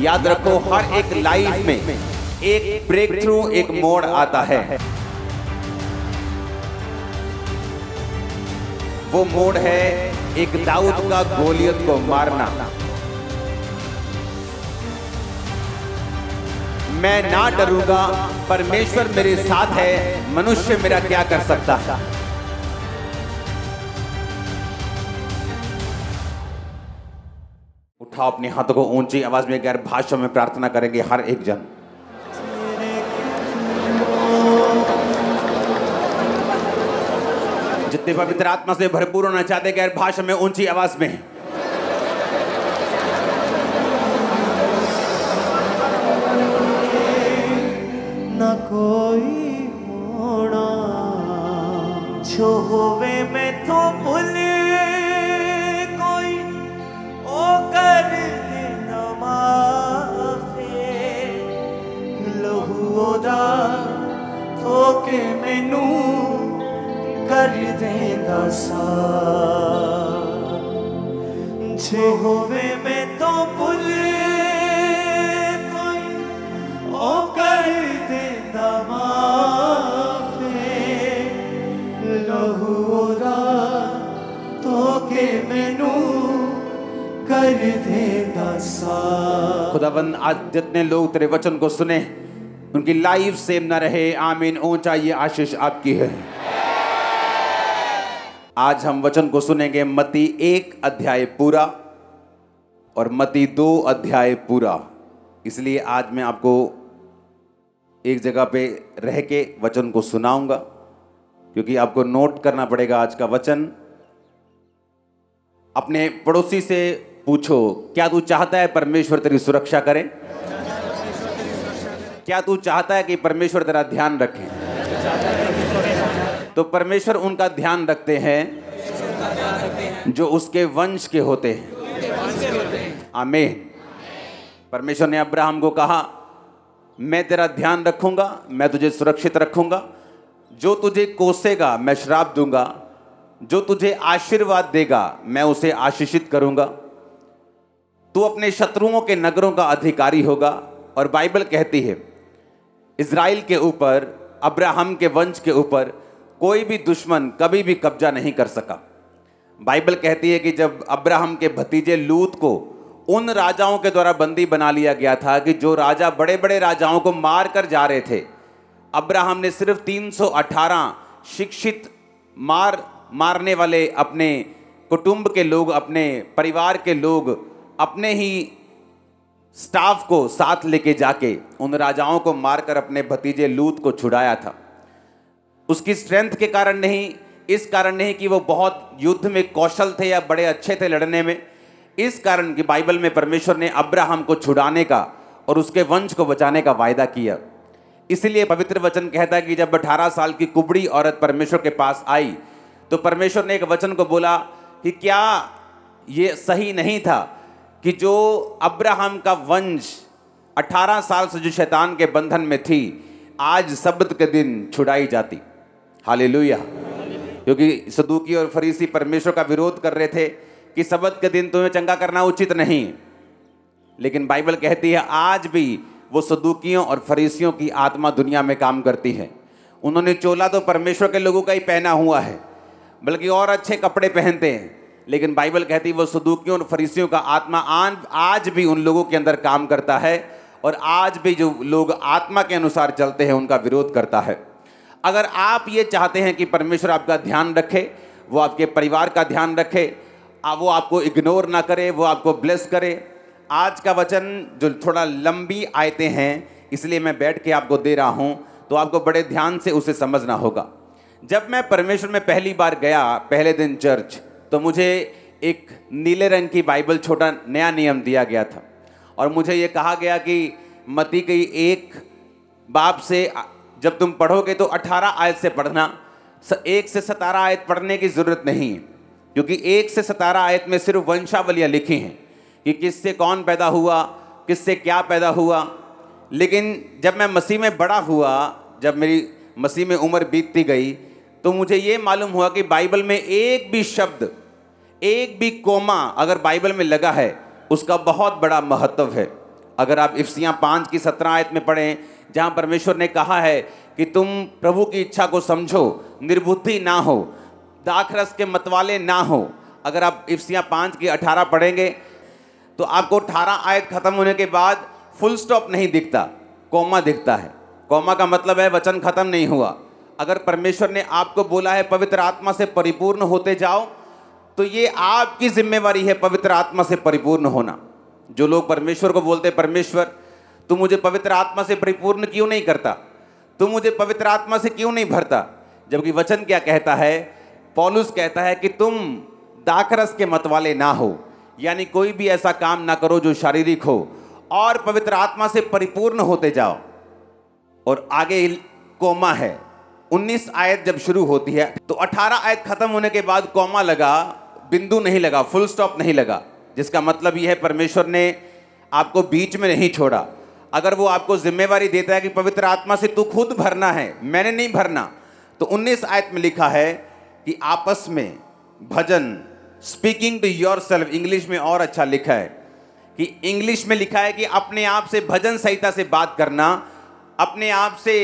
याद रखो, हर एक लाइफ में एक ब्रेक थ्रू, एक मोड़ आता है। वो मोड़ है एक दाऊद का गोलियत को मारना। मैं ना डरूंगा, परमेश्वर मेरे साथ है, मनुष्य मेरा क्या कर सकता है। उठाओ अपने हाथों को, ऊंची आवाज में गैर भाषा में प्रार्थना करेंगे हर एक जन। जितने पवित्र आत्मा से भरपूर होना चाहते गैर भाषा में ऊंची आवाज में। न कोई मोड़ा जो होवे में तो भूले कोई ओ कर देना माफे लहू ओदा धोके मैनू कर देगा साफ जो होवे में तो भूले कोई ओ कर देगा माफे लहू ओदा धोके मैनू कर देगा साफ। खुदावंद, आज जितने लोग तेरे वचन को सुने उनकी लाइफ सेम ना रहे। आमीन। ऊंचा ये आशीष आपकी है। आज हम वचन को सुनेंगे मत्ती 1 अध्याय पूरा और मत्ती 2 अध्याय पूरा। इसलिए आज मैं आपको एक जगह पे रह के वचन को सुनाऊंगा, क्योंकि आपको नोट करना पड़ेगा आज का वचन। अपने पड़ोसी से पूछो, क्या तू चाहता है परमेश्वर तेरी सुरक्षा करे? क्या तू चाहता है कि परमेश्वर तेरा ध्यान रखे? तो परमेश्वर उनका ध्यान रखते हैं जो उसके वंश के होते हैं। आमीन। परमेश्वर ने अब्राहम को कहा, मैं तेरा ध्यान रखूंगा, मैं तुझे सुरक्षित रखूंगा। जो तुझे कोसेगा मैं श्राप दूंगा, जो तुझे आशीर्वाद देगा मैं उसे आशीषित करूंगा। तू अपने शत्रुओं के नगरों का अधिकारी होगा। और बाइबल कहती है, इज़राइल के ऊपर, अब्राहम के वंश के ऊपर कोई भी दुश्मन कभी भी कब्जा नहीं कर सका। बाइबल कहती है कि जब अब्राहम के भतीजे लूत को उन राजाओं के द्वारा बंदी बना लिया गया था कि जो राजा बड़े बड़े राजाओं को मार कर जा रहे थे, अब्राहम ने सिर्फ 318 शिक्षित मारने वाले अपने कुटुंब के लोग, अपने परिवार के लोग, अपने ही स्टाफ को साथ लेके जाके उन राजाओं को मारकर अपने भतीजे लूत को छुड़ाया था। उसकी स्ट्रेंथ के कारण नहीं, इस कारण नहीं कि वो बहुत युद्ध में कौशल थे या बड़े अच्छे थे लड़ने में, इस कारण कि बाइबल में परमेश्वर ने अब्राहम को छुड़ाने का और उसके वंश को बचाने का वायदा किया। इसलिए पवित्र वचन कहता है कि जब 18 साल की कुबड़ी औरत परमेश्वर के पास आई तो परमेश्वर ने एक वचन को बोला कि क्या ये सही नहीं था कि जो अब्राहम का वंश 18 साल से जो शैतान के बंधन में थी, आज सब्त के दिन छुड़ाई जाती। हालेलुया। क्योंकि सदूकी और फरीसी परमेश्वर का विरोध कर रहे थे कि सब्त के दिन तुम्हें चंगा करना उचित नहीं, लेकिन बाइबल कहती है आज भी वो सदूकियों और फरीसियों की आत्मा दुनिया में काम करती है। उन्होंने चोला तो परमेश्वर के लोगों का ही पहना हुआ है, बल्कि और अच्छे कपड़े पहनते हैं, लेकिन बाइबल कहती है वो सदूकियों और फरीसियों का आत्मा आज भी उन लोगों के अंदर काम करता है, और आज भी जो लोग आत्मा के अनुसार चलते हैं उनका विरोध करता है। अगर आप ये चाहते हैं कि परमेश्वर आपका ध्यान रखे, वो आपके परिवार का ध्यान रखे, वो आपको इग्नोर ना करे, वो आपको ब्लेस करे। आज का वचन जो थोड़ा लंबी आयतें हैं, इसलिए मैं बैठ के आपको दे रहा हूँ, तो आपको बड़े ध्यान से उसे समझना होगा। जब मैं परमेश्वर में पहली बार गया, पहले दिन चर्च, तो मुझे एक नीले रंग की बाइबल, छोटा नया नियम दिया गया था, और मुझे ये कहा गया कि मत्ती की 1 बाब से जब तुम पढ़ोगे तो 18 आयत से पढ़ना, 1 से 17 आयत पढ़ने की ज़रूरत नहीं है, क्योंकि 1 से 17 आयत में सिर्फ वंशावलियाँ लिखी हैं कि किससे कौन पैदा हुआ, किससे क्या पैदा हुआ। लेकिन जब मैं मसीह में बड़ा हुआ, जब मेरी मसीह में उम्र बीतती गई, तो मुझे ये मालूम हुआ कि बाइबल में एक भी शब्द, एक भी कोमा अगर बाइबल में लगा है, उसका बहुत बड़ा महत्व है। अगर आप इफिसियाँ 5 की 17 आयत में पढ़ें, जहाँ परमेश्वर ने कहा है कि तुम प्रभु की इच्छा को समझो, निर्बुद्धि ना हो, दाखरस के मतवाले ना हो। अगर आप इफिसियाँ 5 की 18 पढ़ेंगे तो आपको 18 आयत खत्म होने के बाद फुल स्टॉप नहीं दिखता, कॉमा दिखता है। कॉमा का मतलब है वचन खत्म नहीं हुआ। अगर परमेश्वर ने आपको बोला है पवित्र आत्मा से परिपूर्ण होते जाओ, तो ये आपकी जिम्मेवारी है पवित्र आत्मा से परिपूर्ण होना। जो लोग परमेश्वर को बोलते परमेश्वर तू मुझे पवित्र आत्मा से परिपूर्ण क्यों नहीं करता, तू मुझे पवित्र आत्मा से क्यों नहीं भरता, जबकि वचन क्या कहता है? पौलुस कहता है कि तुम दाखरस के मतवाले ना हो, यानी कोई भी ऐसा काम ना करो जो शारीरिक हो, और पवित्र आत्मा से परिपूर्ण होते जाओ। और आगे कोमा है। 19 आयत जब शुरू होती है तो 18 आयत खत्म होने के बाद कोमा लगा, बिंदु नहीं लगा, फुल स्टॉप नहीं लगा, जिसका मतलब यह है परमेश्वर ने आपको बीच में नहीं छोड़ा। अगर वो आपको जिम्मेवारी देता है कि पवित्र आत्मा से तू खुद भरना है, मैंने नहीं भरना, तो 19 आयत में लिखा है कि आपस में भजन, स्पीकिंग टू योरसेल्फ, इंग्लिश में और अच्छा लिखा है कि इंग्लिश में लिखा है कि अपने आप से भजन संहिता से बात करना, अपने आप से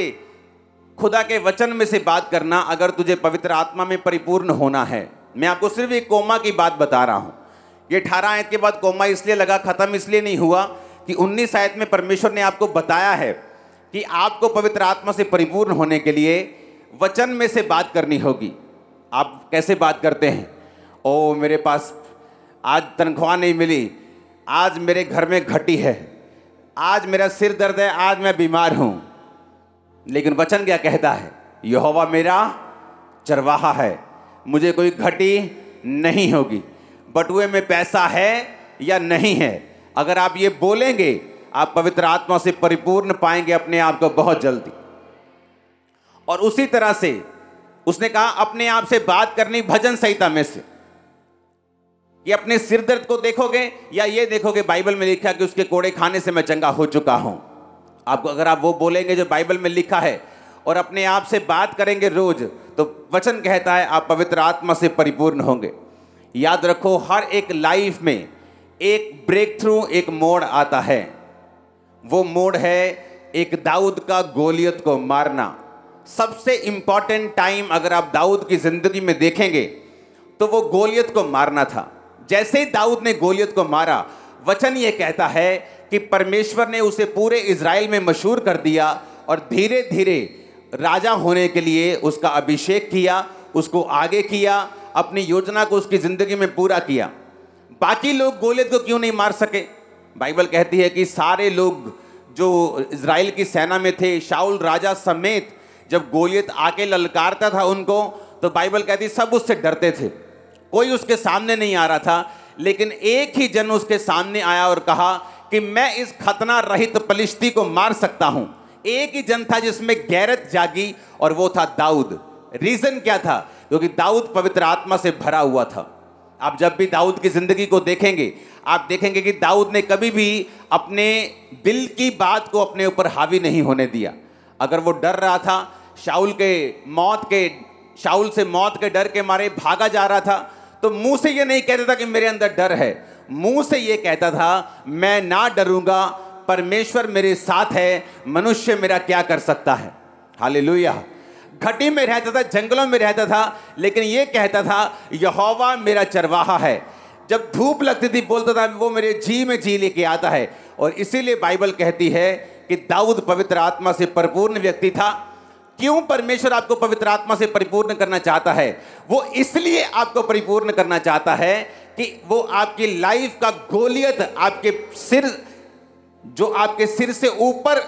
खुदा के वचन में से बात करना, अगर तुझे पवित्र आत्मा में परिपूर्ण होना है। मैं आपको सिर्फ एक कोमा की बात बता रहा हूं। ये 18 आयत के बाद कोमा इसलिए लगा, खत्म इसलिए नहीं हुआ कि 19 आयत में परमेश्वर ने आपको बताया है कि आपको पवित्र आत्मा से परिपूर्ण होने के लिए वचन में से बात करनी होगी। आप कैसे बात करते हैं? ओ मेरे पास आज तनख्वाह नहीं मिली, आज मेरे घर में घटी है, आज मेरा सिर दर्द है, आज मैं बीमार हूं। लेकिन वचन क्या कहता है? यहोवा मेरा चरवाहा है, मुझे कोई घटी नहीं होगी। बटुए में पैसा है या नहीं है, अगर आप ये बोलेंगे आप पवित्र आत्मा से परिपूर्ण पाएंगे अपने आप को बहुत जल्दी। और उसी तरह से उसने कहा अपने आप से बात करनी भजन संहिता में से। ये अपने सिर दर्द को देखोगे या ये देखोगे बाइबल में लिखा कि उसके कोड़े खाने से मैं चंगा हो चुका हूं। आपको अगर आप वो बोलेंगे जो बाइबल में लिखा है और अपने आप से बात करेंगे रोज, तो वचन कहता है आप पवित्र आत्मा से परिपूर्ण होंगे। याद रखो, हर एक लाइफ में एक ब्रेक थ्रू, एक मोड़ आता है। वो मोड़ है एक दाऊद का गोलियत को मारना। सबसे इंपॉर्टेंट टाइम अगर आप दाऊद की जिंदगी में देखेंगे तो वो गोलियत को मारना था। जैसे ही दाऊद ने गोलियत को मारा, वचन ये कहता है कि परमेश्वर ने उसे पूरे इज़राइल में मशहूर कर दिया और धीरे धीरे राजा होने के लिए उसका अभिषेक किया, उसको आगे किया, अपनी योजना को उसकी ज़िंदगी में पूरा किया। बाकी लोग गोलियत को क्यों नहीं मार सके? बाइबल कहती है कि सारे लोग जो इज़राइल की सेना में थे, शाऊल राजा समेत, जब गोलियत आके ललकारता था उनको, तो बाइबल कहती सब उससे डरते थे, कोई उसके सामने नहीं आ रहा था। लेकिन एक ही जन उसके सामने आया और कहा कि मैं इस खतना रहित पलिश्ती को मार सकता हूं। एक ही जन था जिसमें गैरत जागी और वो था दाऊद। रीजन क्या था? क्योंकि दाऊद पवित्र आत्मा से भरा हुआ था। आप जब भी दाऊद की जिंदगी को देखेंगे, आप देखेंगे कि दाऊद ने कभी भी अपने दिल की बात को अपने ऊपर हावी नहीं होने दिया। अगर वो डर रहा था, शाऊल से मौत के डर के मारे भागा जा रहा था, तो मुंह से ये नहीं कहता था कि मेरे अंदर डर है, मुंह से ये कहता था मैं ना डरूंगा, परमेश्वर मेरे साथ है, मनुष्य मेरा क्या कर सकता है। हालेलुया। घटी में रहता था, जंगलों में रहता था, लेकिन ये कहता था यहोवा मेरा चरवाहा है। जब धूप लगती थी बोलता था वो मेरे जी में जी लेके आता है। और इसीलिए बाइबल कहती है कि दाऊद पवित्र आत्मा से परिपूर्ण व्यक्ति था। क्यों परमेश्वर आपको पवित्र आत्मा से परिपूर्ण करना चाहता है? वो इसलिए आपको परिपूर्ण करना चाहता है कि वो आपकी लाइफ का गोलियत, आपके सिर से ऊपर,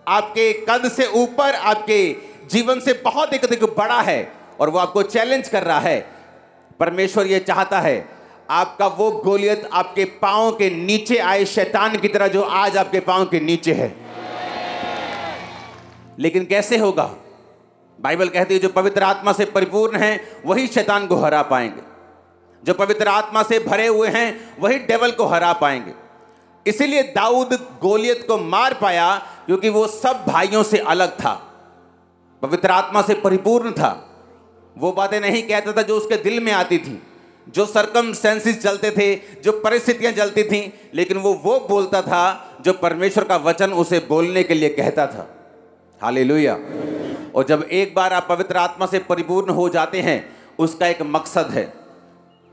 आपके कद से ऊपर, आपके जीवन से बहुत अधिक बड़ा है और वो आपको चैलेंज कर रहा है। परमेश्वर ये चाहता है आपका वो गोलियत आपके पांव के नीचे आए, शैतान की तरह जो आज आपके पांव के नीचे है। लेकिन कैसे होगा? बाइबल कहती है जो पवित्र आत्मा से परिपूर्ण हैं वही शैतान को हरा पाएंगे, जो पवित्र आत्मा से भरे हुए हैं वही डेविल को हरा पाएंगे। इसीलिए दाऊद गोलियत को मार पाया क्योंकि वो सब भाइयों से अलग था, पवित्र आत्मा से परिपूर्ण था। वो बातें नहीं कहता था जो उसके दिल में आती थी, जो सरकमस्टेंसेस चलते थे, जो परिस्थितियां चलती थीं, लेकिन वो बोलता था जो परमेश्वर का वचन उसे बोलने के लिए कहता था। हालेलुया। और जब एक बार आप पवित्र आत्मा से परिपूर्ण हो जाते हैं, उसका एक मकसद है।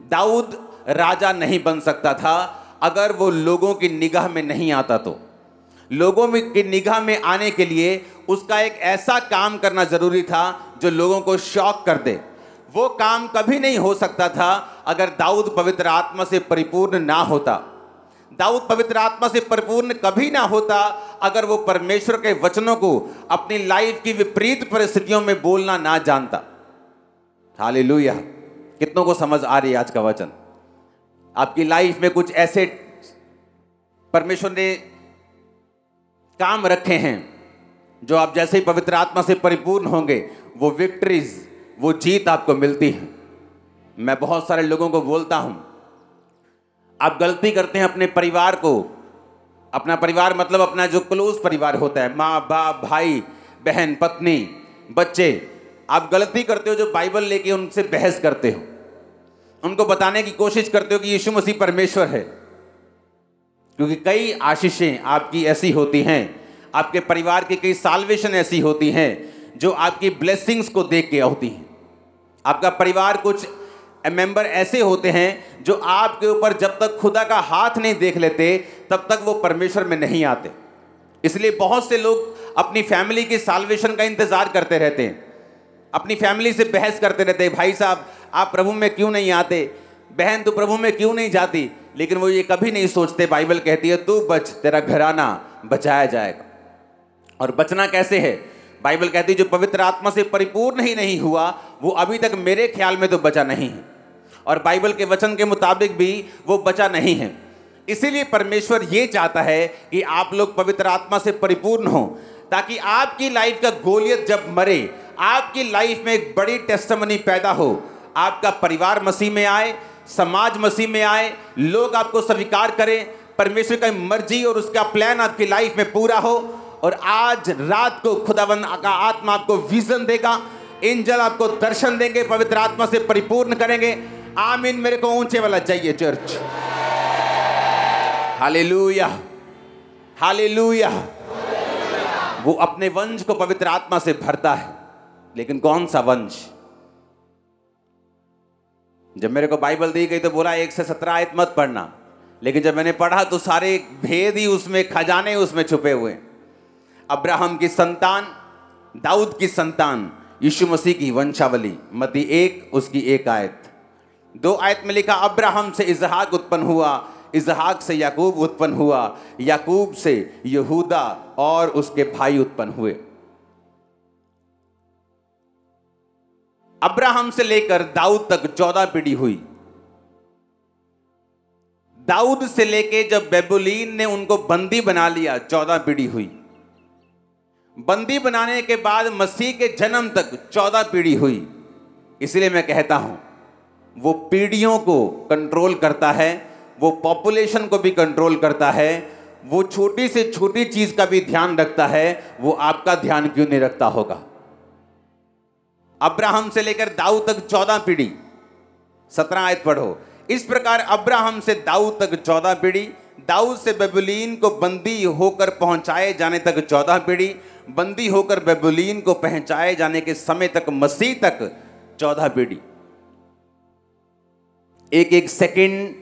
दाऊद राजा नहीं बन सकता था अगर वो लोगों की निगाह में नहीं आता। तो लोगों की निगाह में आने के लिए उसका एक ऐसा काम करना जरूरी था जो लोगों को शॉक कर दे। वो काम कभी नहीं हो सकता था अगर दाऊद पवित्र आत्मा से परिपूर्ण ना होता। दाऊद पवित्र आत्मा से परिपूर्ण कभी ना होता अगर वो परमेश्वर के वचनों को अपनी लाइफ की विपरीत परिस्थितियों में बोलना ना जानता। हालेलुया। कितनों को समझ आ रही है आज का वचन? आपकी लाइफ में कुछ ऐसे परमेश्वर ने काम रखे हैं जो आप जैसे ही पवित्र आत्मा से परिपूर्ण होंगे, वो विक्ट्रीज, वो जीत आपको मिलती है। मैं बहुत सारे लोगों को बोलता हूं, आप गलती करते हैं अपने परिवार को, अपना परिवार मतलब अपना जो क्लोज परिवार होता है, माँ बाप, भाई बहन, पत्नी, बच्चे, आप गलती करते हो जो बाइबल लेके उनसे बहस करते हो, उनको बताने की कोशिश करते हो कि यीशु मसीह परमेश्वर है। क्योंकि कई आशीषें आपकी ऐसी होती हैं, आपके परिवार की कई साल्वेशन ऐसी होती हैं जो आपकी ब्लेसिंग्स को देख के होती हैं। आपका परिवार कुछ मेंबर ऐसे होते हैं जो आपके ऊपर जब तक खुदा का हाथ नहीं देख लेते तब तक वो परमेश्वर में नहीं आते। इसलिए बहुत से लोग अपनी फैमिली की साल्वेशन का इंतजार करते रहते हैं, अपनी फैमिली से बहस करते रहते हैं, भाई साहब आप प्रभु में क्यों नहीं आते, बहन तू प्रभु में क्यों नहीं जाती। लेकिन वो ये कभी नहीं सोचते, बाइबल कहती है तू बच, तेरा घराना बचाया जाएगा। और बचना कैसे है? बाइबल कहती है जो पवित्र आत्मा से परिपूर्ण ही नहीं हुआ वो अभी तक मेरे ख्याल में तो बचा नहीं है, और बाइबल के वचन के मुताबिक भी वो बचा नहीं है। इसीलिए परमेश्वर ये चाहता है कि आप लोग पवित्र आत्मा से परिपूर्ण हो, ताकि आपकी लाइफ का गोलियत जब मरे, आपकी लाइफ में एक बड़ी टेस्टिमनी पैदा हो। आपका परिवार मसीह में आए, समाज मसीह में आए, लोग आपको स्वीकार करें, परमेश्वर की मर्जी और उसका प्लान आपकी लाइफ में पूरा हो। और आज रात को खुदावंद का आत्मा आपको विजन देगा, एंजल आपको दर्शन देंगे, पवित्र आत्मा से परिपूर्ण करेंगे। आमीन। मेरे को ऊंचे वाला चाहिए चर्च। Hallelujah, hallelujah. वो अपने वंश को पवित्र आत्मा से भरता है, लेकिन कौन सा वंश? जब मेरे को बाइबल दी गई तो बोला 1 से 17 आयत मत पढ़ना, लेकिन जब मैंने पढ़ा तो सारे भेद ही उसमें, खजाने उसमें छुपे हुए। अब्राहम की संतान, दाऊद की संतान, यीशु मसीह की वंशावली। मत्ती 1 उसकी 1 आयत। 2 आयत में लिखा अब्राहम से इसहाक उत्पन्न हुआ, इसहाक से याकूब उत्पन्न हुआ, याकूब से यहूदा और उसके भाई उत्पन्न हुए। अब्राहम से लेकर दाऊद तक 14 पीढ़ी हुई। दाऊद से लेके जब बेबुलीन ने उनको बंदी बना लिया 14 पीढ़ी हुई। बंदी बनाने के बाद मसीह के जन्म तक 14 पीढ़ी हुई। इसलिए मैं कहता हूं वो पीढ़ियों को कंट्रोल करता है, वो पॉपुलेशन को भी कंट्रोल करता है, वो छोटी से छोटी चीज का भी ध्यान रखता है। वो आपका ध्यान क्यों नहीं रखता होगा? अब्राहम से लेकर दाऊद तक 14 पीढ़ी। 17 आयत पढ़ो। इस प्रकार अब्राहम से दाऊद तक 14 पीढ़ी, दाऊद से बेबुलीन को बंदी होकर पहुंचाए जाने तक 14 पीढ़ी, बंदी होकर बेबुलीन को पहुंचाए जाने के समय तक, मसीह तक 14 पीढ़ी। एक एक सेकंड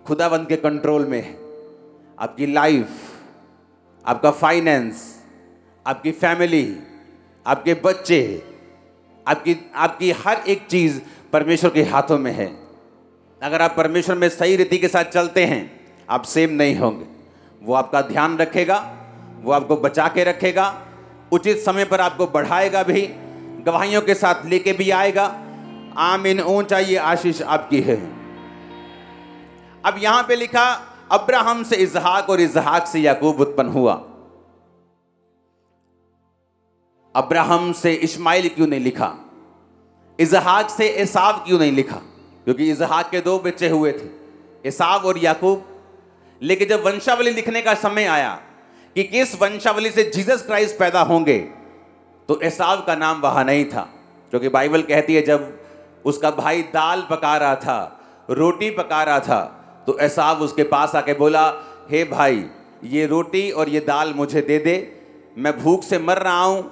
खुदावंद के कंट्रोल में है। आपकी लाइफ, आपका फाइनेंस, आपकी फैमिली, आपके बच्चे, आपकी हर एक चीज परमेश्वर के हाथों में है। अगर आप परमेश्वर में सही रीति के साथ चलते हैं, आप सेम नहीं होंगे। वो आपका ध्यान रखेगा, वो आपको बचा के रखेगा, उचित समय पर आपको बढ़ाएगा भी, गवाहियों के साथ लेके भी आएगा। आमीन। ऊंचाई ये आशीष आपकी है। अब यहां पे लिखा अब्राहम से इसहाक और इसहाक से याकूब उत्पन्न हुआ। अब्राहम से इस्माइल क्यों नहीं लिखा? इसहाक से एसाव क्यों नहीं लिखा? क्योंकि इसहाक के 2 बच्चे हुए थे, एसाव और याकूब। लेकिन जब वंशावली लिखने का समय आया कि किस वंशावली से जीसस क्राइस्ट पैदा होंगे, तो एसाव का नाम वहां नहीं था। क्योंकि बाइबल कहती है जब उसका भाई दाल पका रहा था, रोटी पका रहा था, तो एसाव उसके पास आके बोला, हे भाई, ये रोटी और ये दाल मुझे दे दे, मैं भूख से मर रहा हूँ।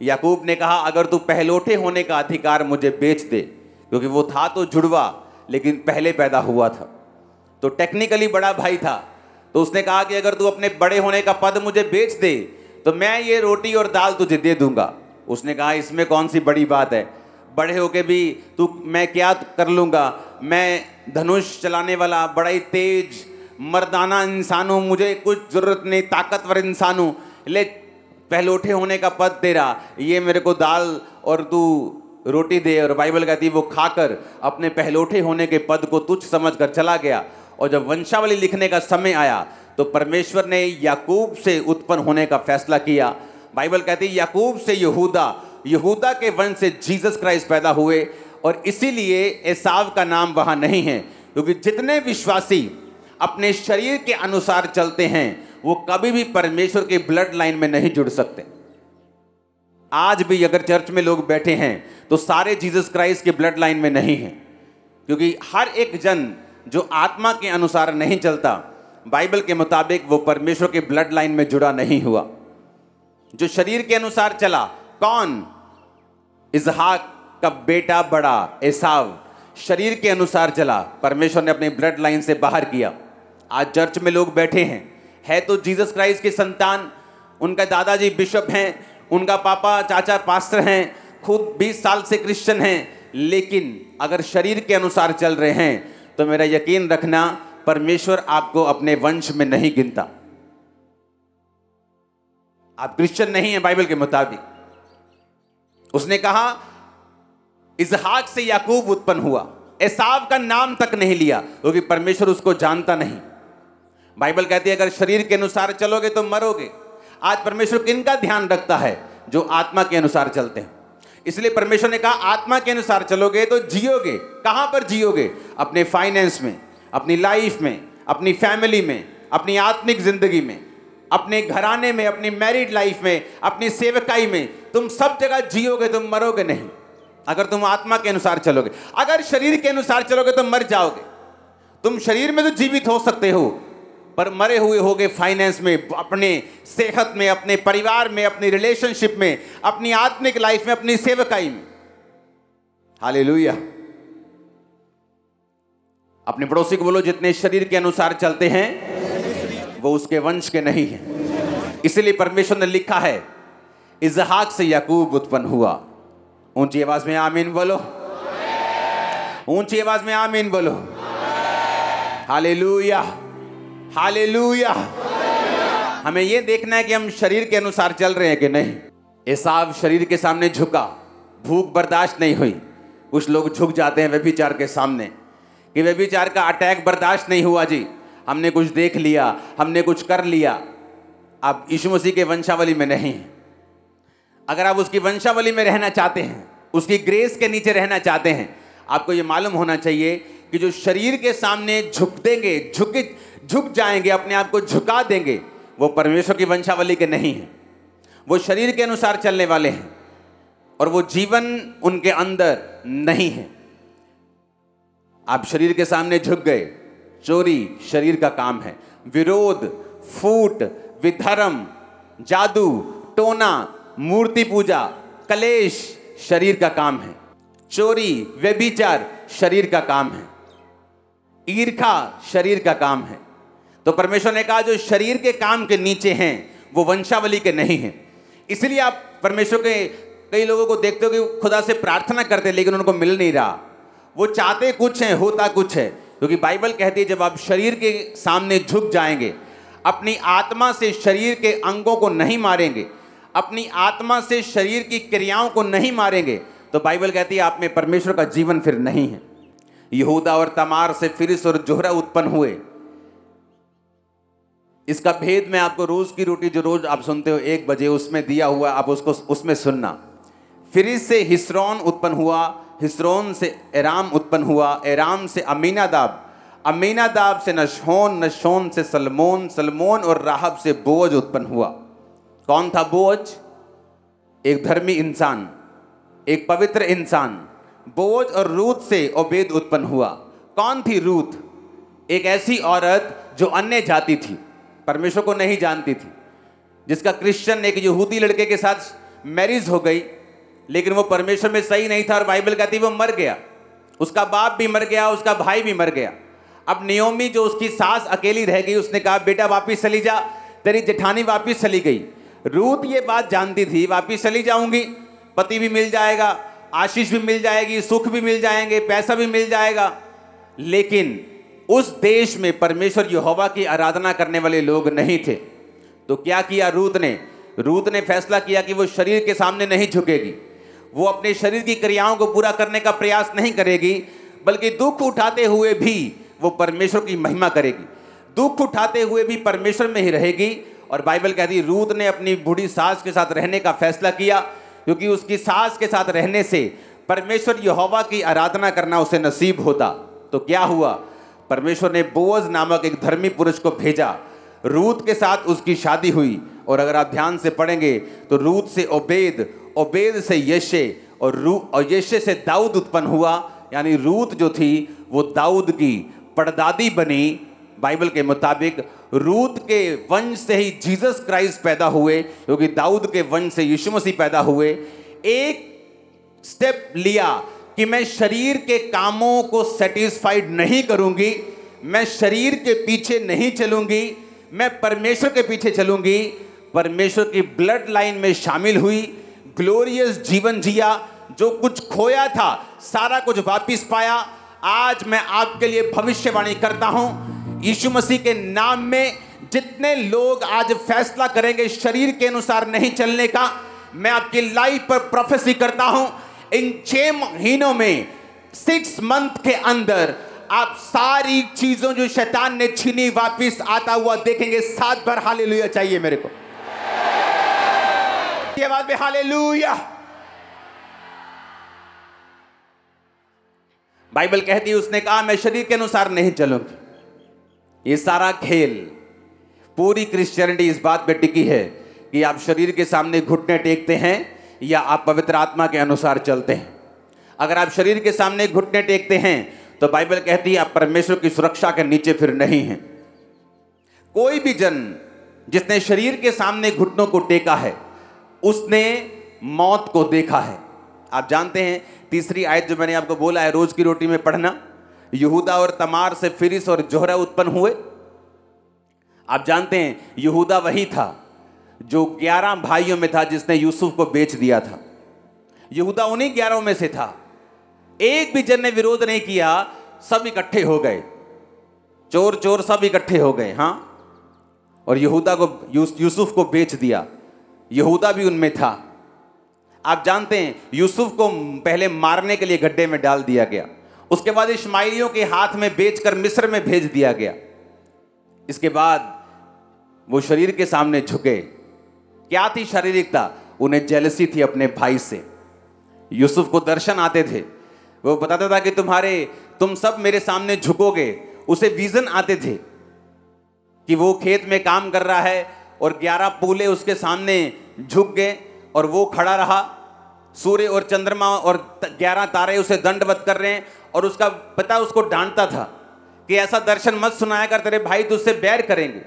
याकूब ने कहा, अगर तू पहलौठे होने का अधिकार मुझे बेच दे, क्योंकि वो था तो जुड़वा लेकिन पहले पैदा हुआ था, तो टेक्निकली बड़ा भाई था। तो उसने कहा कि अगर तू अपने बड़े होने का पद मुझे बेच दे तो मैं ये रोटी और दाल तुझे दे दूंगा। उसने कहा, इसमें कौन सी बड़ी बात है, बड़े होके भी तू, मैं क्या कर लूँगा, मैं धनुष चलाने वाला बड़ा ही तेज मर्दाना इंसान हूँ, मुझे कुछ ज़रूरत नहीं, ताकतवर इंसान हूँ, ले पहलौठे होने का पद तेरा, ये मेरे को दाल और तू रोटी दे। और बाइबल कहती है वो खाकर अपने पहलौठे होने के पद को तुच्छ समझकर चला गया। और जब वंशावली लिखने का समय आया तो परमेश्वर ने याकूब से उत्पन्न होने का फैसला किया। बाइबल कहती है याकूब से यहूदा, यहूदा के वंश से जीसस क्राइस्ट पैदा हुए। और इसीलिए एसाव का नाम वहाँ नहीं है, क्योंकि जितने विश्वासी अपने शरीर के अनुसार चलते हैं वो कभी भी परमेश्वर के ब्लड लाइन में नहीं जुड़ सकते। आज भी अगर चर्च में लोग बैठे हैं तो सारे जीसस क्राइस्ट के ब्लड लाइन में नहीं हैं, क्योंकि हर एक जन जो आत्मा के अनुसार नहीं चलता, बाइबल के मुताबिक वो परमेश्वर के ब्लड लाइन में जुड़ा नहीं हुआ। जो शरीर के अनुसार चला, कौन? इसहाक का बेटा बड़ा एसाव शरीर के अनुसार चला, परमेश्वर ने अपने ब्लड लाइन से बाहर किया। आज चर्च में लोग बैठे हैं, है तो जीसस क्राइस्ट के संतान, उनका दादाजी बिशप हैं, उनका पापा चाचा पास्टर हैं, खुद 20 साल से क्रिश्चियन हैं, लेकिन अगर शरीर के अनुसार चल रहे हैं तो मेरा यकीन रखना परमेश्वर आपको अपने वंश में नहीं गिनता। आप क्रिश्चियन नहीं हैं बाइबल के मुताबिक। उसने कहा इसहाक से याकूब उत्पन्न हुआ, एसाव का नाम तक नहीं लिया, क्योंकि परमेश्वर उसको जानता नहीं। बाइबल कहती है अगर शरीर के अनुसार चलोगे तो मरोगे। आज परमेश्वर किनका ध्यान रखता है? जो आत्मा के अनुसार चलते हैं। इसलिए परमेश्वर ने कहा आत्मा के अनुसार चलोगे तो जियोगे। कहां पर जियोगे? अपने फाइनेंस में, अपनी लाइफ में, अपनी फैमिली में, अपनी आत्मिक जिंदगी में, अपने घराने में, अपनी मैरिड लाइफ में, अपनी सेवकाई में, तुम सब जगह जियोगे, तुम मरोगे नहीं अगर तुम आत्मा के अनुसार चलोगे। अगर शरीर के अनुसार चलोगे तो मर जाओगे। तुम शरीर में तो जीवित हो सकते हो, पर मरे हुए होगे फाइनेंस में, अपने सेहत में, अपने परिवार में, अपनी रिलेशनशिप में, अपनी आत्मिक लाइफ में, अपनी सेवकाई में। हालेलुया। अपने पड़ोसी को बोलो जितने शरीर के अनुसार चलते हैं वो उसके वंश के नहीं हैं। इसलिए परमेश्वर ने लिखा है इसहाक से याकूब उत्पन्न हुआ। ऊंची आवाज में आमीन बोलो, ऊंची आवाज में आमीन बोलो। Hallelujah, hallelujah. हमें यह देखना है कि हम शरीर के अनुसार चल रहे हैं कि नहीं। एसाव शरीर के सामने झुका, भूख बर्दाश्त नहीं हुई। कुछ लोग झुक जाते हैं व्यभिचार के सामने कि व्यभिचार का अटैक बर्दाश्त नहीं हुआ जी, हमने कुछ देख लिया, हमने कुछ कर लिया। आप यीशु मसीह के वंशावली में नहीं हैं। अगर आप उसकी वंशावली में रहना चाहते हैं, उसकी ग्रेस के नीचे रहना चाहते हैं, आपको ये मालूम होना चाहिए कि जो शरीर के सामने झुक देंगे, झुक जाएंगे, अपने आप को झुका देंगे, वो परमेश्वर की वंशावली के नहीं हैं। वो शरीर के अनुसार चलने वाले हैं और वो जीवन उनके अंदर नहीं है। आप शरीर के सामने झुक गए, चोरी शरीर का काम है, विरोध, फूट, विधर्म, जादू टोना, मूर्ति पूजा, कलेश शरीर का काम है। चोरी, व्यभिचार शरीर का काम है। ईर्खा शरीर का काम है। तो परमेश्वर ने कहा जो शरीर के काम के नीचे हैं वो वंशावली के नहीं हैं। इसलिए आप परमेश्वर के कई लोगों को देखते हो कि खुदा से प्रार्थना करते लेकिन उनको मिल नहीं रहा। वो चाहते कुछ है, होता कुछ है। क्योंकि बाइबल कहती है जब आप शरीर के सामने झुक जाएंगे, अपनी आत्मा से शरीर के अंगों को नहीं मारेंगे, अपनी आत्मा से शरीर की क्रियाओं को नहीं मारेंगे, तो बाइबल कहती है आप में परमेश्वर का जीवन फिर नहीं है। यहूदा और तमार से फिरिस और जोहरा उत्पन्न हुए। इसका भेद मैं आपको रोज की रोटी जो रोज आप सुनते हो 1 बजे उसमें दिया हुआ, आप उसको उसमें सुनना। फिरिस से हिस्रोन उत्पन्न हुआ, हिस्रोन से एराम उत्पन्न हुआ, एराम से अमीनादाब, अमीनादाब से नशोन, नशोन से सलमोन, सलमोन और राहब से बोअज उत्पन्न हुआ। कौन था बोअज? एक धर्मी इंसान, एक पवित्र इंसान। बोअज और रूत से ओबेद उत्पन्न हुआ। कौन थी रूत? एक ऐसी औरत जो अन्य जाति थी, परमेश्वर को नहीं जानती थी, जिसका क्रिश्चियन एक यहूदी लड़के के साथ मैरिज हो गई, लेकिन वो परमेश्वर में सही नहीं था और बाइबल कहती है वो मर गया, उसका बाप भी मर गया, उसका भाई भी मर गया। अब नियोमी जो उसकी सास अकेली रह गई, उसने कहा बेटा वापिस चली जा, तेरी जेठानी वापिस चली गई। रूत ये बात जानती थी, वापिस चली जाऊंगी, पति भी मिल जाएगा, आशीष भी मिल जाएगी, सुख भी मिल जाएंगे, पैसा भी मिल जाएगा। लेकिन उस देश में परमेश्वर यहोवा की आराधना करने वाले लोग नहीं थे। तो क्या किया रूत ने? रूत ने फैसला किया कि वो शरीर के सामने नहीं झुकेगी, वो अपने शरीर की क्रियाओं को पूरा करने का प्रयास नहीं करेगी, बल्कि दुख उठाते हुए भी वो परमेश्वर की महिमा करेगी, दुख उठाते हुए भी परमेश्वर में ही रहेगी। और बाइबल कहती है रूत ने अपनी बूढ़ी सास के साथ रहने का फैसला किया, क्योंकि उसकी सास के साथ रहने से परमेश्वर यहोवा की आराधना करना उसे नसीब होता। तो क्या हुआ? परमेश्वर ने बोअज नामक एक धर्मी पुरुष को भेजा, रूत के साथ उसकी शादी हुई। और अगर आप ध्यान से पढ़ेंगे तो रूत से ओबेद, ओबेद से यशे, और यशे से दाऊद उत्पन्न हुआ। यानी रूत जो थी वो दाऊद की परदादी बनी। बाइबल के मुताबिक रूत के वंश से ही जीसस क्राइस्ट पैदा हुए, क्योंकि दाऊद के वंश से यीशु मसीह पैदा हुए। एक स्टेप लिया कि मैं शरीर के कामों को सेटिस्फाइड नहीं करूंगी, मैं शरीर के पीछे नहीं चलूंगी, मैं परमेश्वर के पीछे चलूंगी। परमेश्वर की ब्लड लाइन में शामिल हुई, ग्लोरियस जीवन जिया, जो कुछ खोया था सारा कुछ वापिस पाया। आज मैं आपके लिए भविष्यवाणी करता हूं, यीशु मसीह के नाम में जितने लोग आज फैसला करेंगे शरीर के अनुसार नहीं चलने का, मैं आपकी लाइफ पर प्रोफेसी करता हूं, इन 6 महीनों में, 6 मंथ के अंदर आप सारी चीजों जो शैतान ने छीनी वापिस आता हुआ देखेंगे। 7 बार हालेलुया चाहिए मेरे को, ये आवाज में हालेलुया। बाइबल कहती है उसने कहा मैं शरीर के अनुसार नहीं चलूंगी। ये सारा खेल, पूरी क्रिश्चियनिटी इस बात पे टिकी है कि आप शरीर के सामने घुटने टेकते हैं या आप पवित्र आत्मा के अनुसार चलते हैं। अगर आप शरीर के सामने घुटने टेकते हैं तो बाइबल कहती है आप परमेश्वर की सुरक्षा के नीचे फिर नहीं हैं। कोई भी जन जिसने शरीर के सामने घुटनों को टेका है उसने मौत को देखा है। आप जानते हैं तीसरी आयत जो मैंने आपको बोला है रोज की रोटी में पढ़ना, यहूदा और तमार से फिरिस और जोहरा उत्पन्न हुए। आप जानते हैं यहूदा वही था जो 11 भाइयों में था जिसने यूसुफ को बेच दिया था। यहूदा उन्हीं 11 में से था। एक भी जन ने विरोध नहीं किया, सब इकट्ठे हो गए, चोर चोर सब इकट्ठे हो गए। हाँ, और यहूदा को यूसुफ को बेच दिया। यहूदा भी उनमें था। आप जानते हैं यूसुफ को पहले मारने के लिए गड्ढे में डाल दिया गया, उसके बाद इश्माइलियों के हाथ में बेचकर मिस्र में भेज दिया गया। इसके बाद वो शरीर के सामने झुके। क्या थी शारीरिकता? उन्हें जेलसी थी अपने भाई से। यूसुफ को दर्शन आते थे, वो बताता था कि तुम सब मेरे सामने झुकोगे। उसे विजन आते थे कि वो खेत में काम कर रहा है और 11 पूले उसके सामने झुक गए और वो खड़ा रहा। सूर्य और चंद्रमा और 11 तारे उसे दंडवत कर रहे हैं और उसका पिता उसको डांटता था कि ऐसा दर्शन मत सुनाया कर, तेरे भाई तुझसे बैर करेंगे।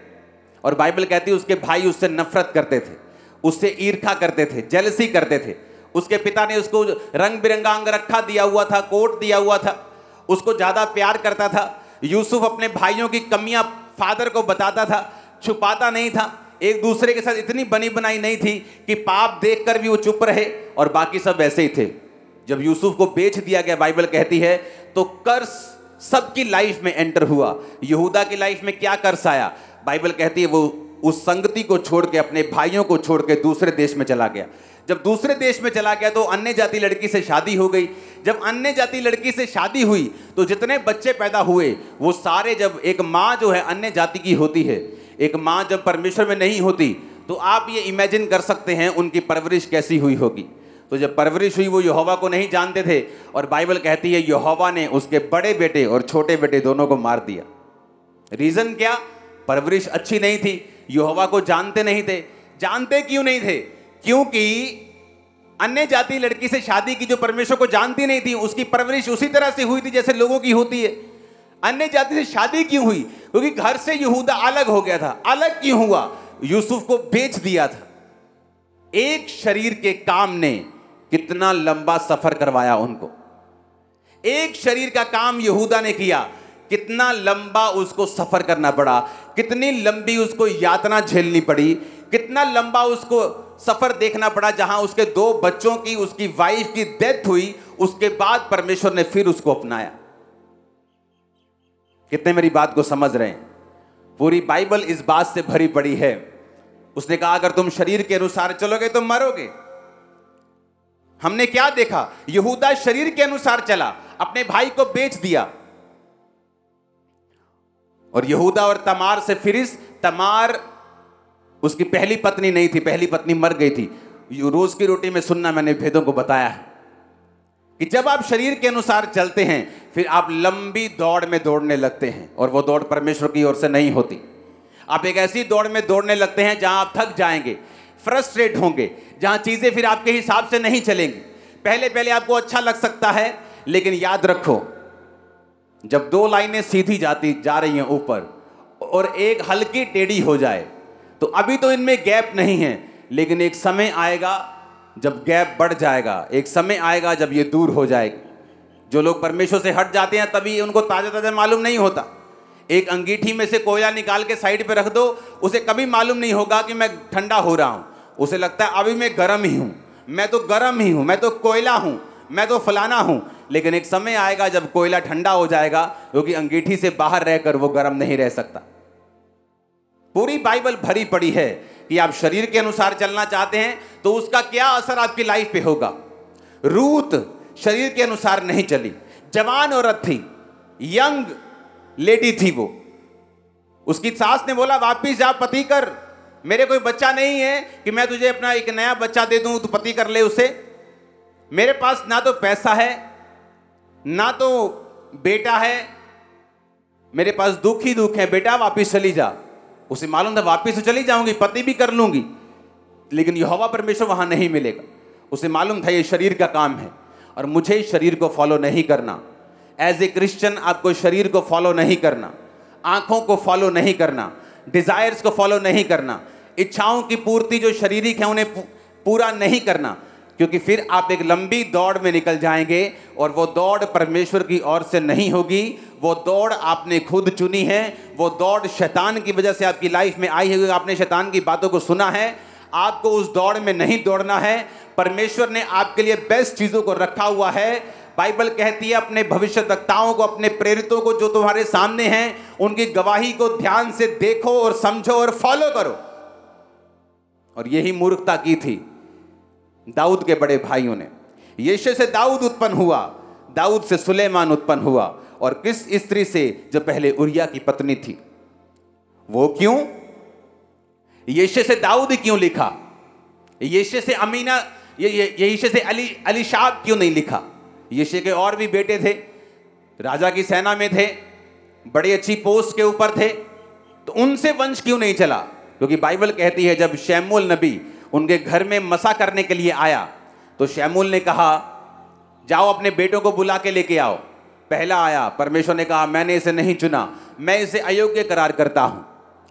और बाइबल कहती है उसके भाई उससे नफरत करते थे, उससे ईर्ष्या करते थे, जेलसी करते थे। उसके पिता ने उसको रंग बिरंगा अंगरखा दिया हुआ था, कोट दिया हुआ था, उसको ज्यादा प्यार करता था। यूसुफ अपने भाइयों की कमियां फादर को बताता था, छुपाता नहीं था। एक दूसरे के साथ इतनी बनी बनाई नहीं थी कि पाप देखकर भी वो चुप रहे, और बाकी सब ऐसे ही थे। जब यूसुफ को बेच दिया गया, बाइबल कहती है तो कर्स सबकी लाइफ में एंटर हुआ। यहूदा की लाइफ में क्या कर्स आया? बाइबल कहती है वो उस संगति को छोड़ के, अपने भाइयों को छोड़ के दूसरे देश में चला गया। जब दूसरे देश में चला गया तो अन्य जाति लड़की से शादी हो गई। जब अन्य जाति लड़की से शादी हुई तो जितने बच्चे पैदा हुए वो सारे, जब एक माँ जो है अन्य जाति की होती है, एक माँ जब परमेश्वर में नहीं होती, तो आप ये इमेजिन कर सकते हैं उनकी परवरिश कैसी हुई होगी। तो जब परवरिश हुई वो यहोवा को नहीं जानते थे, और बाइबल कहती है यहोवा ने उसके बड़े बेटे और छोटे बेटे दोनों को मार दिया। रीजन क्या? परवरिश अच्छी नहीं थी, यहोवा को जानते नहीं थे। जानते क्यों नहीं थे? क्योंकि अन्य जाति लड़की से शादी की जो परमेश्वर को जानती नहीं थी, उसकी परवरिश उसी तरह से हुई थी जैसे लोगों की होती है। अन्य जाति से शादी क्यों हुई? क्योंकि घर से यहूदा अलग हो गया था। अलग क्यों हुआ? यूसुफ को बेच दिया था। एक शरीर के काम ने कितना लंबा सफर करवाया उनको। एक शरीर का काम यहूदा ने किया, कितना लंबा उसको सफर करना पड़ा, कितनी लंबी उसको यातना झेलनी पड़ी, कितना लंबा उसको सफर देखना पड़ा, जहां उसके 2 बच्चों की, उसकी वाइफ की डेथ हुई। उसके बाद परमेश्वर ने फिर उसको अपनाया। कितने मेरी बात को समझ रहे हैं? पूरी बाइबल इस बात से भरी पड़ी है। उसने कहा अगर तुम शरीर के अनुसार चलोगे तो मरोगे। हमने क्या देखा? यहूदा शरीर के अनुसार चला, अपने भाई को बेच दिया। और यहूदा और तमार से फिरिस, तमार उसकी पहली पत्नी नहीं थी, पहली पत्नी मर गई थी। रोज की रोटी में सुनना, मैंने भेदों को बताया है कि जब आप शरीर के अनुसार चलते हैं फिर आप लंबी दौड़ में दौड़ने लगते हैं, और वो दौड़ परमेश्वर की ओर से नहीं होती। आप एक ऐसी दौड़ में दौड़ने लगते हैं जहां आप थक जाएंगे, फ्रस्ट्रेट होंगे, जहां चीजें फिर आपके हिसाब से नहीं चलेंगी। पहले पहले आपको अच्छा लग सकता है, लेकिन याद रखो, जब 2 लाइनें सीधी जा रही हैं ऊपर और एक हल्की टेढ़ी हो जाए, तो अभी तो इनमें गैप नहीं है, लेकिन एक समय आएगा जब गैप बढ़ जाएगा, एक समय आएगा जब ये दूर हो जाएगी। जो लोग परमेश्वर से हट जाते हैं तभी उनको ताजा ताजा मालूम नहीं होता। एक अंगीठी में से कोयला निकाल के साइड पे रख दो, उसे कभी मालूम नहीं होगा कि मैं ठंडा हो रहा हूं। उसे लगता है अभी मैं गर्म ही हूं, मैं तो गर्म ही हूं, मैं तो कोयला हूं, मैं तो फलाना हूं। लेकिन एक समय आएगा जब कोयला ठंडा हो जाएगा, क्योंकि अंगीठी से बाहर रहकर वो गर्म नहीं रह सकता। पूरी बाइबल भरी पड़ी है कि आप शरीर के अनुसार चलना चाहते हैं तो उसका क्या असर आपकी लाइफ पे होगा। रूत शरीर के अनुसार नहीं चली, जवान औरत थी, यंग लेडी थी वो। उसकी सास ने बोला वापिस जा, पति कर, मेरे कोई बच्चा नहीं है कि मैं तुझे अपना एक नया बच्चा दे दूं, तू पति कर ले उसे। मेरे पास ना तो पैसा है ना तो बेटा है, मेरे पास दुख ही दुख है, बेटा वापिस चली जा। उसे मालूम था वापिस तो चली जाऊंगी, पति भी कर लूंगी, लेकिन यहोवा परमेश्वर वहां नहीं मिलेगा। उसे मालूम था ये शरीर का काम है और मुझे शरीर को फॉलो नहीं करना। एज ए क्रिश्चियन आपको शरीर को फॉलो नहीं करना, आंखों को फॉलो नहीं करना, डिजायर्स को फॉलो नहीं करना, इच्छाओं की पूर्ति जो शारीरिक है उन्हें पूरा नहीं करना, क्योंकि फिर आप एक लंबी दौड़ में निकल जाएंगे और वो दौड़ परमेश्वर की ओर से नहीं होगी। वो दौड़ आपने खुद चुनी है, वो दौड़ शैतान की वजह से आपकी लाइफ में आई है। आपने शैतान की बातों को सुना है, आपको उस दौड़ में नहीं दौड़ना है। परमेश्वर ने आपके लिए बेस्ट चीजों को रखा हुआ है। बाइबल कहती है अपने भविष्यद्वक्ताओं को, अपने प्रेरितों को जो तुम्हारे सामने हैं, उनकी गवाही को ध्यान से देखो और समझो और फॉलो करो। और यही मूर्खता की थी दाऊद के बड़े भाइयों ने। यिशै से दाऊद उत्पन्न हुआ, दाऊद से सुलेमान उत्पन्न हुआ, और किस स्त्री से? जो पहले उरिया की पत्नी थी। वो क्यों? यिशै से दाऊद क्यों लिखा? यिशै से अमीना, यिशै से अलीशाब क्यों नहीं लिखा? यिशै के और भी बेटे थे, राजा की सेना में थे, बड़ी अच्छी पोस्ट के ऊपर थे, तो उनसे वंश क्यों नहीं चला? क्योंकि बाइबल कहती है जब शमूएल नबी उनके घर में मसा करने के लिए आया तो शमूएल ने कहा जाओ अपने बेटों को बुला के लेके आओ। पहला आया, परमेश्वर ने कहा मैंने इसे नहीं चुना, मैं इसे अयोग्य करार करता हूं।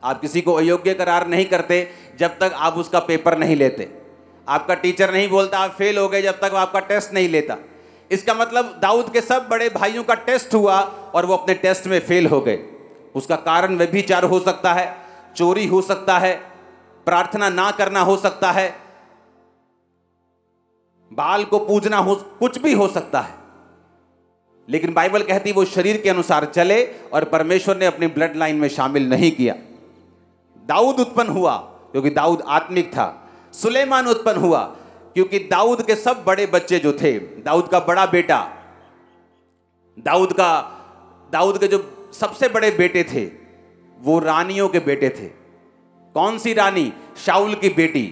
आप किसी को अयोग्य करार नहीं करते जब तक आप उसका पेपर नहीं लेते। आपका टीचर नहीं बोलता आप फेल हो गए जब तक वो आपका टेस्ट नहीं लेता। इसका मतलब दाऊद के सब बड़े भाइयों का टेस्ट हुआ और वो अपने टेस्ट में फेल हो गए। उसका कारण व्यभिचार हो सकता है, चोरी हो सकता है, प्रार्थना ना करना हो सकता है, बाल को पूजना हो, कुछ भी हो सकता है। लेकिन बाइबल कहती वो शरीर के अनुसार चले और परमेश्वर ने अपनी ब्लड लाइन में शामिल नहीं किया। दाऊद उत्पन्न हुआ क्योंकि दाऊद आत्मिक था। सुलेमान उत्पन्न हुआ क्योंकि दाऊद के सब बड़े बच्चे जो थे, दाऊद का बड़ा बेटा, दाऊद के जो सबसे बड़े बेटे थे वो रानियों के बेटे थे। कौन सी रानी? शाऊल की बेटी।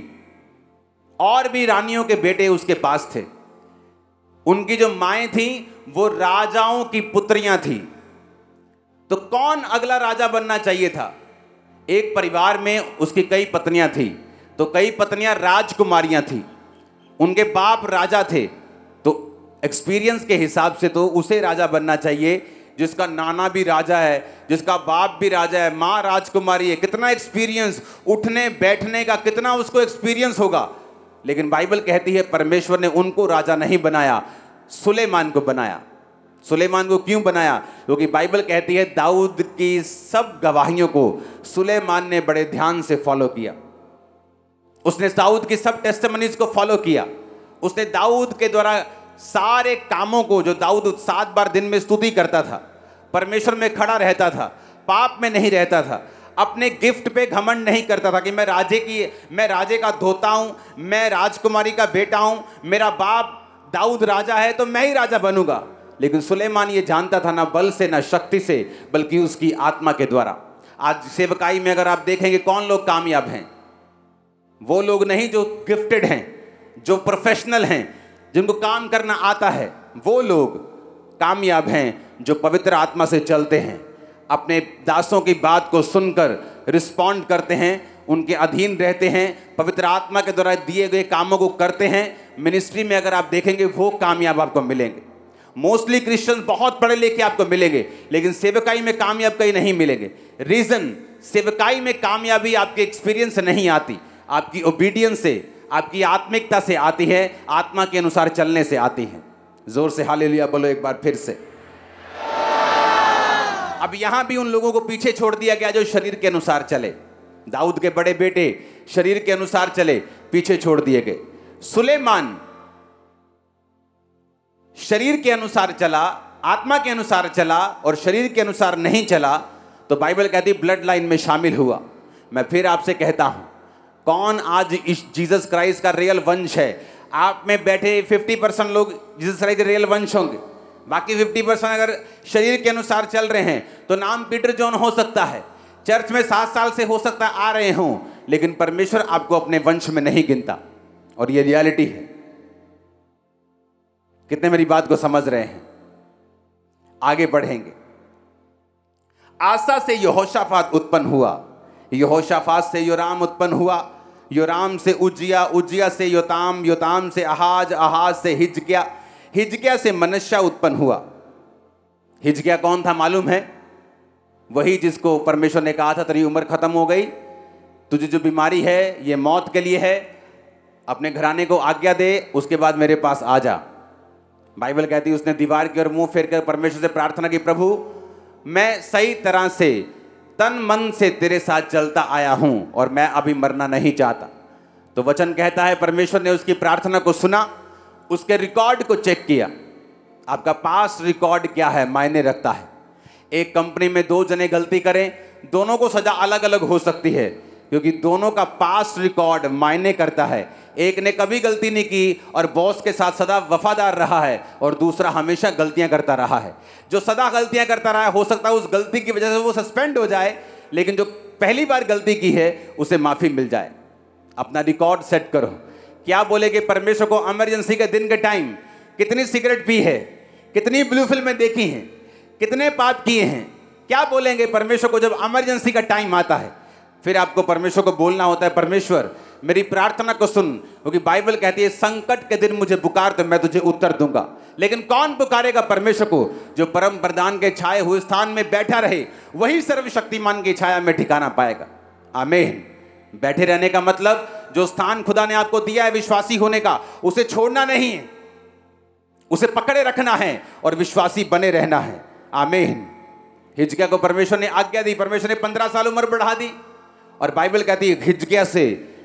और भी रानियों के बेटे उसके पास थे। उनकी जो माएं थी वो राजाओं की पुत्रियां थी। तो कौन अगला राजा बनना चाहिए था? एक परिवार में उसकी कई पत्नियां थी, तो कई पत्नियां राजकुमारियां थी, उनके बाप राजा थे, तो एक्सपीरियंस के हिसाब से तो उसे राजा बनना चाहिए। जिसका नाना भी राजा है, जिसका बाप भी राजा है, माँ राजकुमारी है, कितना एक्सपीरियंस, उठने बैठने का कितना उसको एक्सपीरियंस होगा। लेकिन बाइबल कहती है परमेश्वर ने उनको राजा नहीं बनाया, सुलेमान को बनाया। सुलेमान को क्यों बनाया? क्योंकि बाइबल कहती है दाऊद की सब गवाहियों को सुलेमान ने बड़े ध्यान से फॉलो किया। उसने दाऊद की सब टेस्टिमनीज को फॉलो किया। उसने दाऊद के द्वारा सारे कामों को, जो दाऊद 7 बार दिन में स्तुति करता था, परमेश्वर में खड़ा रहता था, पाप में नहीं रहता था, अपने गिफ्ट पे घमंड नहीं करता था कि मैं राजे का धोता हूं, मैं राजकुमारी का बेटा हूं, मेरा बाप दाऊद राजा है तो मैं ही राजा बनूंगा। लेकिन सुलेमान ये जानता था ना बल से ना शक्ति से, बल्कि उसकी आत्मा के द्वारा। आज सेवकाई में अगर आप देखेंगे कौन लोग कामयाब हैं, वो लोग नहीं जो गिफ्टेड हैं, जो प्रोफेशनल हैं, जिनको काम करना आता है, वो लोग कामयाब हैं जो पवित्र आत्मा से चलते हैं, अपने दासों की बात को सुनकर रिस्पॉन्ड करते हैं, उनके अधीन रहते हैं, पवित्र आत्मा के द्वारा दिए गए कामों को करते हैं। मिनिस्ट्री में अगर आप देखेंगे वो कामयाब आपको मिलेंगे। मोस्टली क्रिश्चियन बहुत पढ़े लिखे आपको मिलेंगे, लेकिन सेवकाई में कामयाब कहीं नहीं मिलेंगे। रीजन, सेवकाई में कामयाबी आपके एक्सपीरियंस से नहीं आती, आपकी ओबीडियंस से, आपकी आत्मिकता से आती है, आत्मा के अनुसार चलने से आती है। जोर से हालेलुया बोलो एक बार फिर से। अब यहां भी उन लोगों को पीछे छोड़ दिया गया जो शरीर के अनुसार चले। दाऊद के बड़े बेटे शरीर के अनुसार चले, पीछे छोड़ दिए गए। सुलेमान शरीर के अनुसार चला, आत्मा के अनुसार चला और शरीर के अनुसार नहीं चला, तो बाइबल कहती ब्लड लाइन में शामिल हुआ। मैं फिर आपसे कहता हूं, कौन आज इस जीसस क्राइस्ट का रियल वंश है? आप में बैठे 50% लोग जीसस क्राइस्ट के रियल वंश होंगे, बाकी 50% अगर शरीर के अनुसार चल रहे हैं तो नाम पीटर जॉन हो सकता है, चर्च में 7 साल से हो सकता है आ रहे हों, लेकिन परमेश्वर आपको अपने वंश में नहीं गिनता, और ये रियलिटी है। कितने मेरी बात को समझ रहे हैं? आगे बढ़ेंगे। आसा से यहोशाफात उत्पन्न हुआ, यहोशाफात से योराम उत्पन्न हुआ, योराम से उज्जिया, उज्जिया से योताम, योताम से आहाज, आहाज से हिजकिया, हिजकिया से मनश्शा उत्पन्न हुआ। हिजकिया कौन था मालूम है? वही जिसको परमेश्वर ने कहा था तेरी उम्र खत्म हो गई, तुझे जो बीमारी है ये मौत के लिए है, अपने घराने को आज्ञा दे, उसके बाद मेरे पास आ जा। बाइबल कहती है उसने दीवार की ओर मुंह फेर कर परमेश्वर से प्रार्थना की, प्रभु मैं सही तरह से तन मन से तेरे साथ चलता आया हूं और मैं अभी मरना नहीं चाहता। तो वचन कहता है परमेश्वर ने उसकी प्रार्थना को सुना, उसके रिकॉर्ड को चेक किया। आपका पास रिकॉर्ड क्या है मायने रखता है। एक कंपनी में 2 जने गलती करें, दोनों को सजा अलग अलग हो सकती है, क्योंकि दोनों का पास रिकॉर्ड मायने करता है। एक ने कभी गलती नहीं की और बॉस के साथ सदा वफादार रहा है, और दूसरा हमेशा गलतियां करता रहा है। जो सदा गलतियां करता रहा है, हो सकता है उस गलती की वजह से वो सस्पेंड हो जाए, लेकिन जो पहली बार गलती की है उसे माफी मिल जाए। अपना रिकॉर्ड सेट करो। क्या बोलेगे परमेश्वर को इमरजेंसी के दिन के टाइम? कितनी सिगरेट पी है, कितनी ब्लू फिल्में देखी हैं, कितने पाप किए हैं? क्या बोलेंगे परमेश्वर को जब इमरजेंसी का टाइम आता है? फिर आपको परमेश्वर को बोलना होता है, परमेश्वर मेरी प्रार्थना को सुन, क्योंकि बाइबल कहती है संकट के दिन मुझे पुकार तो मैं तुझे उत्तर दूंगा। लेकिन कौन पुकारेगा परमेश्वर को? जो परम प्रधान के छाए हुए स्थान में बैठा रहे, वही सर्वशक्तिमान की छाया में ठिकाना पाएगा। आमीन। बैठे रहने का मतलब जो स्थान खुदा ने आपको दिया है विश्वासी होने का, उसे छोड़ना नहीं है, उसे पकड़े रखना है और विश्वासी बने रहना है। आमीन। हिजकिया को परमेश्वर ने आज्ञा दी, परमेश्वर ने 15 साल उम्र बढ़ा दी, और बाइबल कहती है हिजकिया से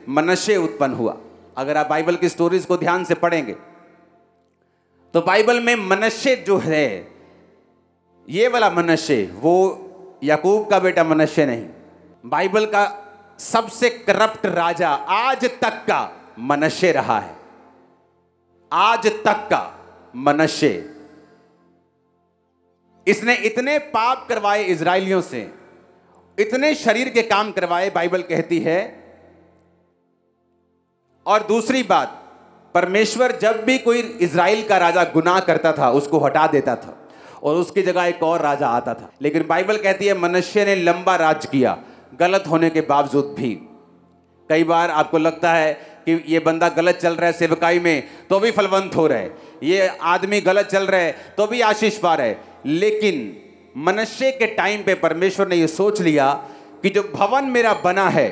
मनश्शे उत्पन्न हुआ। अगर आप बाइबल की स्टोरीज को ध्यान से पढ़ेंगे तो बाइबल में मनश्शे जो है, ये वाला मनश्शे, वो याकूब का बेटा मनश्शे नहीं। बाइबल का सबसे करप्ट राजा आज तक का मनश्शे रहा है, आज तक का मनश्शे। इसने इतने पाप करवाए इजराइलियों से, इतने शरीर के काम करवाए, बाइबल कहती है। और दूसरी बात, परमेश्वर जब भी कोई इजराइल का राजा गुनाह करता था उसको हटा देता था और उसकी जगह एक और राजा आता था। लेकिन बाइबल कहती है मनश्शे ने लंबा राज किया, गलत होने के बावजूद भी। कई बार आपको लगता है कि ये बंदा गलत चल रहा है सेवकाई में तो भी फलवंत हो रहा है, ये आदमी गलत चल रहा है तो भी आशीष पा रहा है, लेकिन मनश्शे के टाइम पे परमेश्वर ने ये सोच लिया कि जो भवन मेरा बना है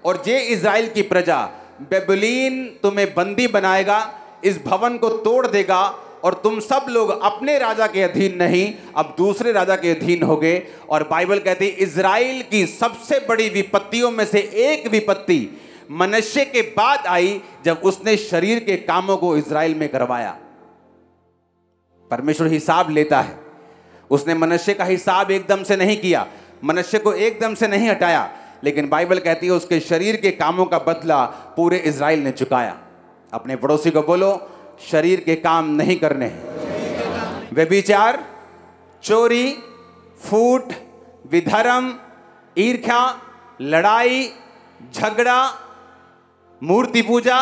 और ये इज़राइल की प्रजा, बेबीलोन तुम्हें बंदी बनाएगा, इस भवन को तोड़ देगा और तुम सब लोग अपने राजा के अधीन नहीं, अब दूसरे राजा के अधीन हो गए। और बाइबल कहती है इज़राइल की सबसे बड़ी विपत्तियों में से एक विपत्ति मनश्शे के बाद आई, जब उसने शरीर के कामों को इज़राइल में करवाया। परमेश्वर हिसाब लेता है। उसने मनश्शे का हिसाब एकदम से नहीं किया, मनश्शे को एकदम से नहीं हटाया, लेकिन बाइबल कहती है उसके शरीर के कामों का बदला पूरे इज़राइल ने चुकाया। अपने पड़ोसी को बोलो, शरीर के काम नहीं करने हैं। व्यभिचार, चोरी, फूट, विधर्म, ईर्ष्या, लड़ाई, झगड़ा, मूर्ति पूजा,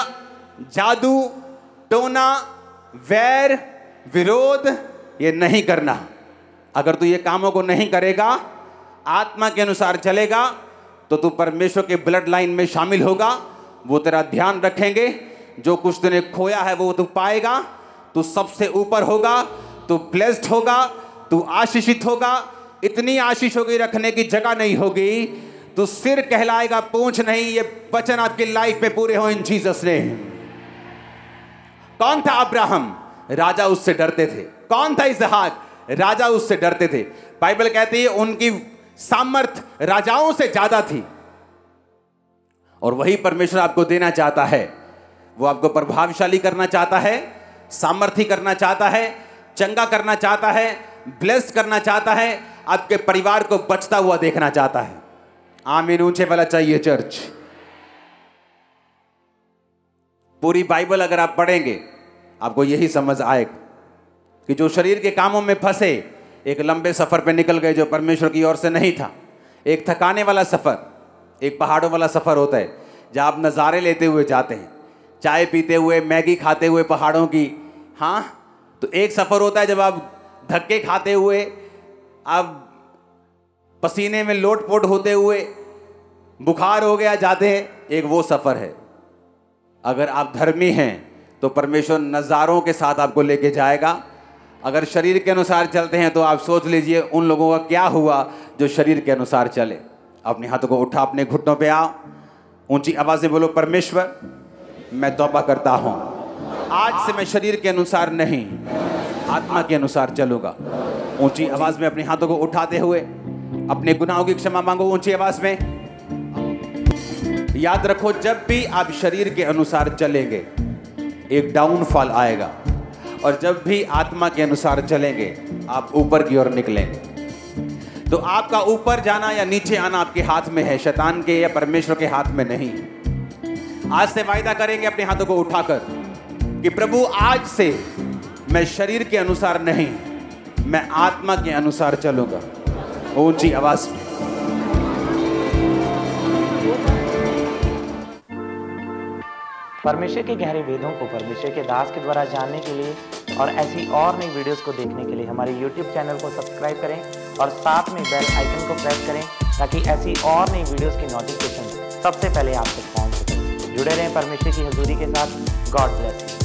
जादू, टोना, वैर, विरोध, ये नहीं करना। अगर तू ये कामों को नहीं करेगा, आत्मा के अनुसार चलेगा, तो तू परमेश्वर के ब्लड लाइन में शामिल होगा। वो तेरा ध्यान रखेंगे, जो कुछ तूने खोया है वो तू पाएगा, तू सबसे ऊपर होगा, तू ब्लेस्ड होगा, तू आशीषित होगा। इतनी आशीष होगी रखने की जगह नहीं होगी। तू सिर कहलाएगा, पूंछ नहीं। ये वचन आपकी लाइफ में पूरे हो इन जीसस नेम। कौन था अब्राहम? राजा उससे डरते थे। कौन था इसहाक? राजा उससे डरते थे। बाइबल कहती है उनकी सामर्थ राजाओं से ज्यादा थी। और वही परमेश्वर आपको देना चाहता है। वो आपको प्रभावशाली करना चाहता है, सामर्थी करना चाहता है, चंगा करना चाहता है, ब्लेस्ड करना चाहता है, आपके परिवार को बचता हुआ देखना चाहता है। आमीन ऊंचे वाला चाहिए चर्च। पूरी बाइबल अगर आप पढ़ेंगे आपको यही समझ आएगा कि जो शरीर के कामों में फंसे एक लंबे सफर पे निकल गए जो परमेश्वर की ओर से नहीं था। एक थकाने वाला सफर, एक पहाड़ों वाला सफर होता है जहां आप नज़ारे लेते हुए जाते हैं, चाय पीते हुए, मैगी खाते हुए पहाड़ों की। हाँ, तो एक सफर होता है जब आप धक्के खाते हुए, आप पसीने में लोटपोट होते हुए, बुखार हो गया जाते हैं, एक वो सफर है। अगर आप धर्मी हैं तो परमेश्वर नज़ारों के साथ आपको लेके जाएगा। अगर शरीर के अनुसार चलते हैं तो आप सोच लीजिए उन लोगों का क्या हुआ जो शरीर के अनुसार चले। अपने हाथों को उठा, अपने घुटनों पे आओ, ऊंची आवाज से बोलो, परमेश्वर मैं तौबा करता हूं, आज से मैं शरीर के अनुसार नहीं आत्मा के अनुसार चलूंगा। ऊंची आवाज में अपने हाथों को उठाते हुए अपने गुनाहों की क्षमा मांगो ऊंची आवाज में। याद रखो, जब भी आप शरीर के अनुसार चलेंगे एक डाउनफॉल आएगा, और जब भी आत्मा के अनुसार चलेंगे आप ऊपर की ओर निकलेंगे। तो आपका ऊपर जाना या नीचे आना आपके हाथ में है, शैतान के या परमेश्वर के हाथ में नहीं। आज से वायदा करेंगे अपने हाथों को उठाकर कि प्रभु आज से मैं शरीर के अनुसार नहीं, मैं आत्मा के अनुसार चलूंगा। ऊंची आवाज में परमेश्वर के गहरे वेदों को परमेश्वर के दास के द्वारा जानने के लिए और ऐसी और नई वीडियोस को देखने के लिए हमारे YouTube चैनल को सब्सक्राइब करें और साथ में बेल आइकन को प्रेस करें ताकि ऐसी और नई वीडियोस की नोटिफिकेशन सबसे पहले आप तक पहुंच सके। जुड़े रहें परमेश्वर की हजूरी के साथ। God bless you.